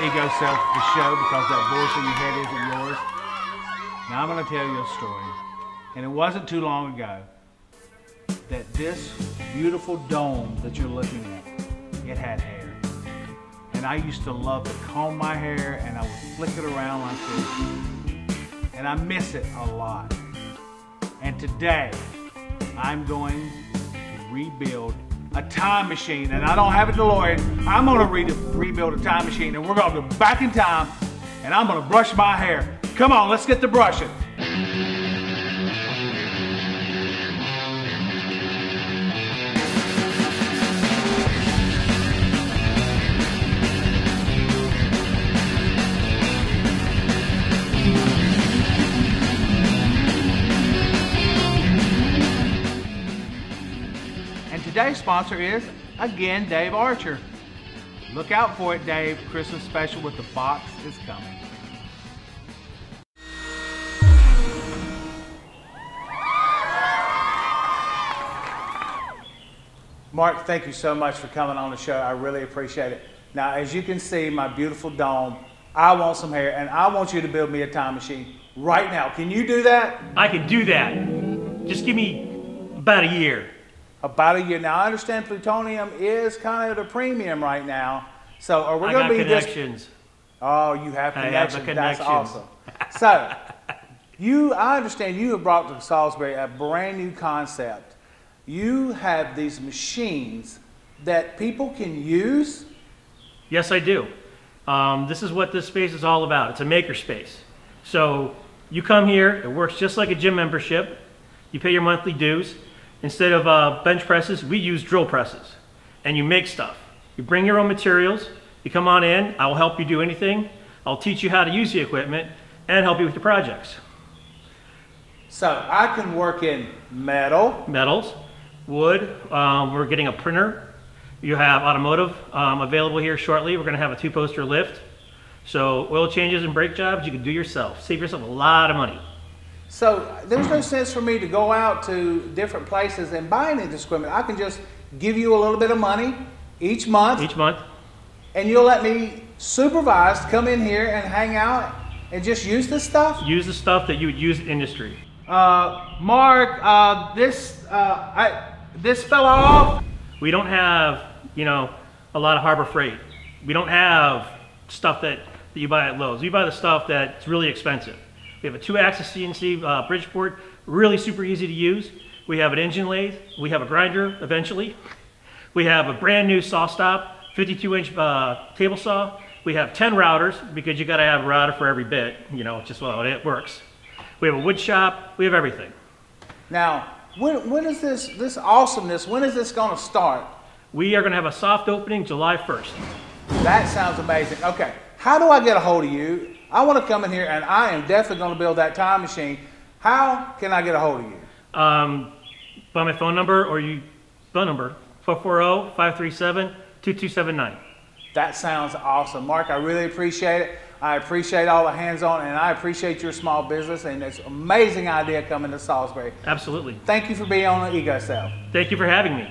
Ego Self, the show, because that voice in your head isn't yours. Now I'm going to tell you a story. And it wasn't too long ago that this beautiful dome that you're looking at, it had hair. And I used to love to comb my hair and I would flick it around like this. And I miss it a lot. And today, I'm going to rebuild a time machine, and I don't have a DeLorean. I'm gonna rebuild a time machine, and we're gonna go back in time, and I'm gonna brush my hair. Come on, let's get to brushing. Today's sponsor is, again, Dave Archer. Look out for it, Dave. Christmas special with the box is coming. Mark, thank you so much for coming on the show. I really appreciate it. Now, as you can see, my beautiful dome, I want some hair, and I want you to build me a time machine right now. Can you do that? I can do that. Just give me about a year. About a year. Now, I understand plutonium is kind of at a premium right now. So, are we going to be connections. Oh, you have connections. I have the connections. That's awesome. So, I understand you have brought to Salisbury a brand new concept. You have these machines that people can use? Yes, I do. This is what this space is all about. It's a maker space. So, you come here, it works just like a gym membership. You pay your monthly dues. Instead of bench presses, we use drill presses. And you make stuff. You bring your own materials, you come on in, I will help you do anything. I'll teach you how to use the equipment and help you with your projects. So I can work in metal. Metals, wood, we're getting a printer. You have automotive available here shortly. We're gonna have a 2-poster lift. So oil changes and brake jobs, you can do yourself. Save yourself a lot of money. So there's no sense for me to go out to different places and buy any of this equipment. I can just give you a little bit of money each month. Each month. And you'll let me supervise, come in here and hang out and just use this stuff? Use the stuff that you would use in industry. Mark, this fell off. We don't have, a lot of Harbor Freight. We don't have stuff that you buy at Lowe's. We buy the stuff that's really expensive. We have a 2-axis CNC Bridgeport, really super easy to use. We have an engine lathe. We have a grinder eventually. We have a brand new saw stop, 52-inch table saw. We have 10 routers because you got to have a router for every bit. Just well, it works. We have a wood shop. We have everything. Now, when is this awesomeness? When is this going to start? We are going to have a soft opening July 1st. That sounds amazing. Okay, how do I get a hold of you? I want to come in here and I am definitely going to build that time machine. How can I get a hold of you? By my phone number phone number, 440-537-2279. That sounds awesome. Mark, I really appreciate it. I appreciate all the hands-on and I appreciate your small business and it's an amazing idea coming to Salisbury. Absolutely. Thank you for being on the Ego Self. Thank you for having me.